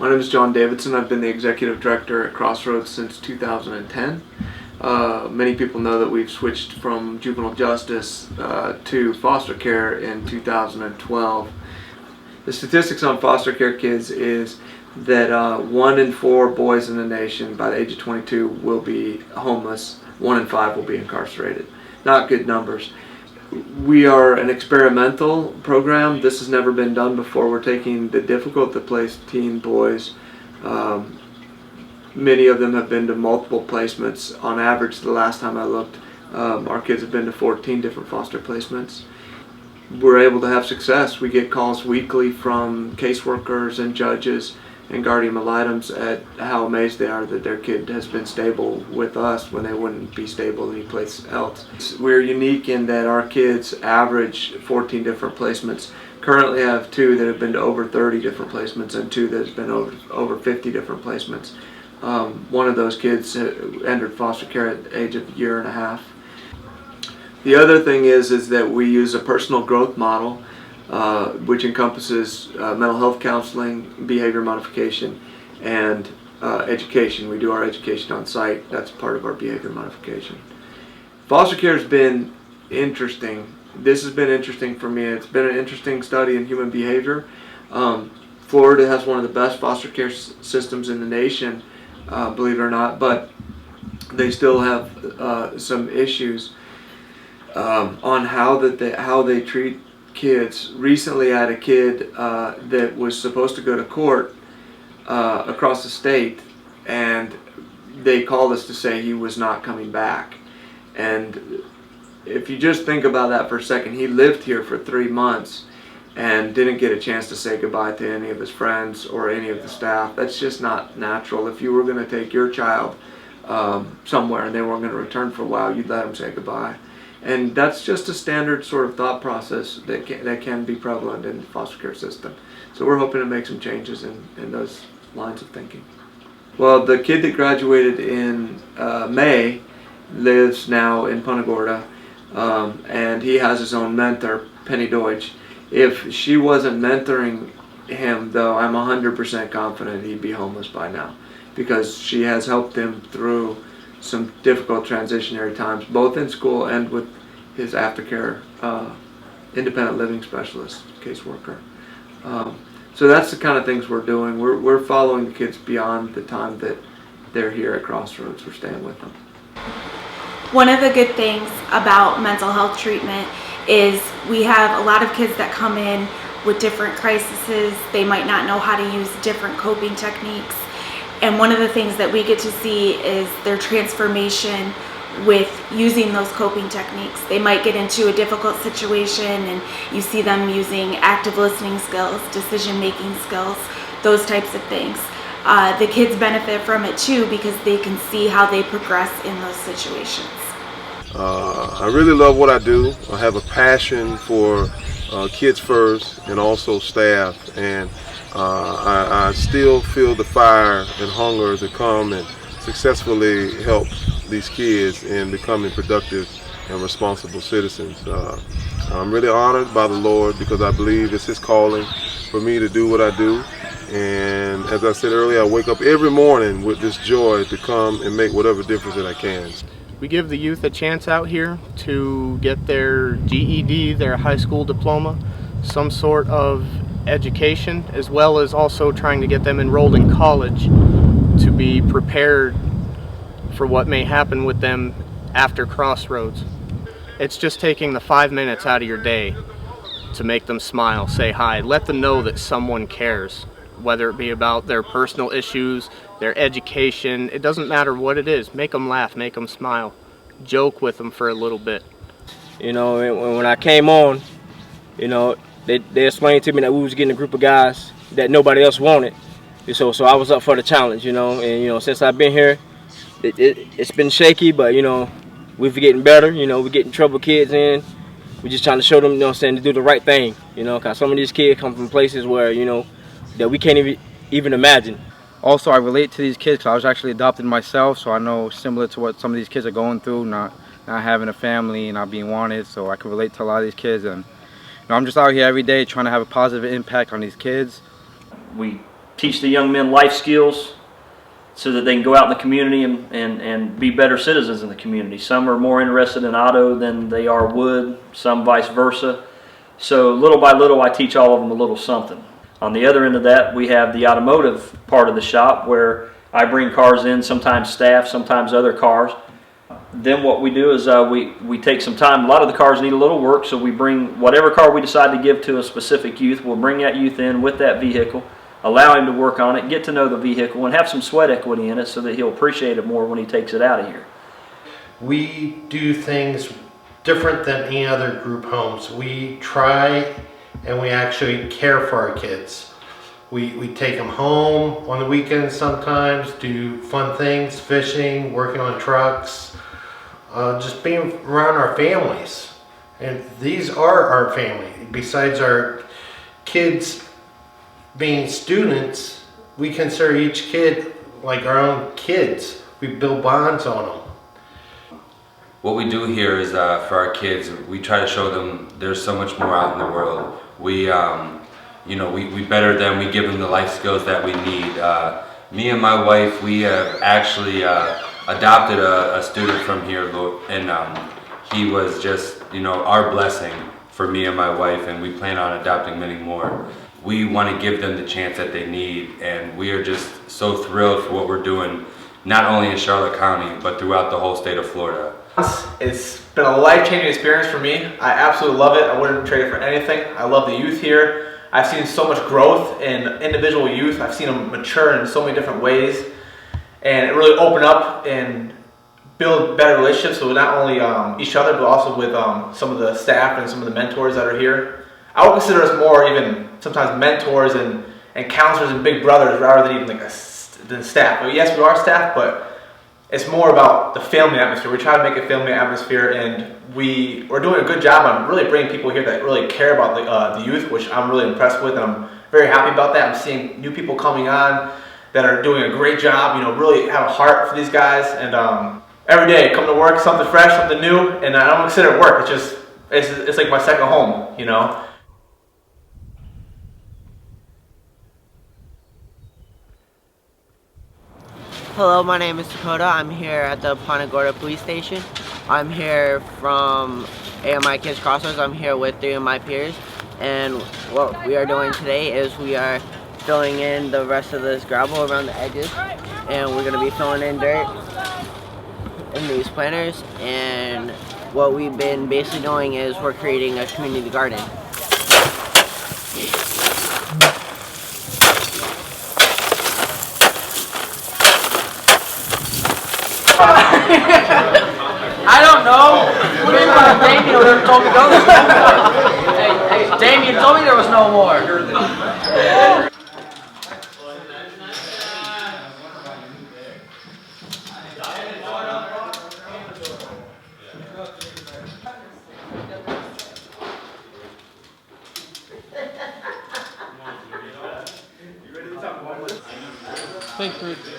My name is John Davidson. I've been the executive director at Crossroads since 2010. Many people know that we've switched from juvenile justice to foster care in 2012. The statistics on foster care kids is that 1 in 4 boys in the nation by the age of 22 will be homeless, 1 in 5 will be incarcerated. Not good numbers. We are an experimental program. This has never been done before. We're taking the difficult to place teen boys. Many of them have been to multiple placements. On average, the last time I looked, our kids have been to 14 different foster placements. We're able to have success. We get calls weekly from caseworkers and judges and guardian ad litems at how amazed they are that their kid has been stable with us when they wouldn't be stable anyplace else. We're unique in that our kids average 14 different placements. Currently have 2 that have been to over 30 different placements and 2 that have been over 50 different placements. One of those kids entered foster care at the age of 1.5 years. The other thing is that we use a personal growth model which encompasses mental health counseling, behavior modification, and education. We do our education on site. That's part of our behavior modification. Foster care has been interesting. This has been interesting for me. It's been an interesting study in human behavior. Florida has one of the best foster care systems in the nation, believe it or not, but they still have some issues on how they treat kids. Recently I had a kid that was supposed to go to court across the state, and they called us to say he was not coming back. And if you just think about that for a second, he lived here for 3 months and didn't get a chance to say goodbye to any of his friends or any of the staff. That's just not natural. If you were going to take your child somewhere and they weren't going to return for a while, you'd let them say goodbye. And that's just a standard sort of thought process that can be prevalent in the foster care system. So we're hoping to make some changes in those lines of thinking. Well, the kid that graduated in May lives now in Punta Gorda, and he has his own mentor, Penny Deutsch. If she wasn't mentoring him, though, I'm 100% confident he'd be homeless by now, because she has helped him through some difficult transitionary times, both in school and with his aftercare independent living specialist, caseworker. So that's the kind of things we're doing. We're following the kids beyond the time that they're here at Crossroads. We're staying with them. One of the good things about mental health treatment is we have a lot of kids that come in with different crises. They might not know how to use different coping techniques. And one of the things that we get to see is their transformation with using those coping techniques. They might get into a difficult situation and you see them using active listening skills, decision-making skills, those types of things. The kids benefit from it too because they can see how they progress in those situations. I really love what I do. I have a passion for kids first and also staff, and I still feel the fire and hunger to come and successfully help these kids in becoming productive and responsible citizens. I'm really honored by the Lord because I believe it's His calling for me to do what I do. And as I said earlier, I wake up every morning with this joy to come and make whatever difference that I can. We give the youth a chance out here to get their GED, their high school diploma, some sort of education, as well as also trying to get them enrolled in college to be prepared for what may happen with them after Crossroads. It's just taking the 5 minutes out of your day to make them smile, say hi, let them know that someone cares, whether it be about their personal issues, their education. It doesn't matter what it is. Make them laugh, make them smile, joke with them for a little bit. You know, when I came on, you know, they explained to me that we was getting a group of guys that nobody else wanted. So I was up for the challenge, you know, and you know, since I've been here, it's been shaky, but you know, we're getting better. You know, we're getting troubled kids in. We're just trying to show them, you know what I'm saying, to do the right thing, you know, because some of these kids come from places where, you know, that we can't even imagine. Also, I relate to these kids because I was actually adopted myself, so I know similar to what some of these kids are going through, not having a family and not being wanted, so I can relate to a lot of these kids. And you know, I'm just out here every day trying to have a positive impact on these kids. We teach the young men life skills so that they can go out in the community and be better citizens in the community. Some are more interested in auto than they are wood, some vice versa. So little by little, I teach all of them a little something. On the other end of that, we have the automotive part of the shop where I bring cars in, sometimes staff, sometimes other cars. Then what we do is we take some time. A lot of the cars need a little work, so we bring whatever car we decide to give to a specific youth, we'll bring that youth in with that vehicle, allow him to work on it, get to know the vehicle, and have some sweat equity in it so that he'll appreciate it more when he takes it out of here. We do things different than any other group homes. We try and we actually care for our kids. We take them home on the weekends sometimes, do fun things, fishing, working on trucks, just being around our families. And these are our family. Besides our kids being students, we consider each kid like our own kids. We build bonds on them. What we do here is for our kids, we try to show them there's so much more out in the world. We better them, we give them the life skills that we need. Me and my wife, we have actually adopted a student from here, and he was just, our blessing for me and my wife, and we plan on adopting many more. We want to give them the chance that they need, and we are just so thrilled for what we're doing, not only in Charlotte County, but throughout the whole state of Florida. It's been a life-changing experience for me. I absolutely love it. I wouldn't trade it for anything. I love the youth here. I've seen so much growth in individual youth. I've seen them mature in so many different ways, and it really open up and build better relationships with not only each other, but also with some of the staff and some of the mentors that are here. I would consider us more even sometimes mentors and counselors and big brothers rather than even than staff. But yes, we are staff, but it's more about the family atmosphere. We try to make a family atmosphere, and we're doing a good job on really bringing people here that really care about the youth, which I'm really impressed with, and I'm very happy about that. I'm seeing new people coming on that are doing a great job, really have a heart for these guys, and every day come to work, something fresh, something new, and I don't consider it work. It's like my second home, Hello, my name is Dakota. I'm here at the Punta Gorda Police Station. I'm here from AMI Kids Crossroads. I'm here with 3 of my peers, and what we are doing today is we are filling in the rest of this gravel around the edges, and we're going to be filling in dirt in these planters, and what we've been basically doing is we're creating a community garden. I don't know. Damien told me there was no more. Hey, Damien told me there was no more. Thanks, Ruth.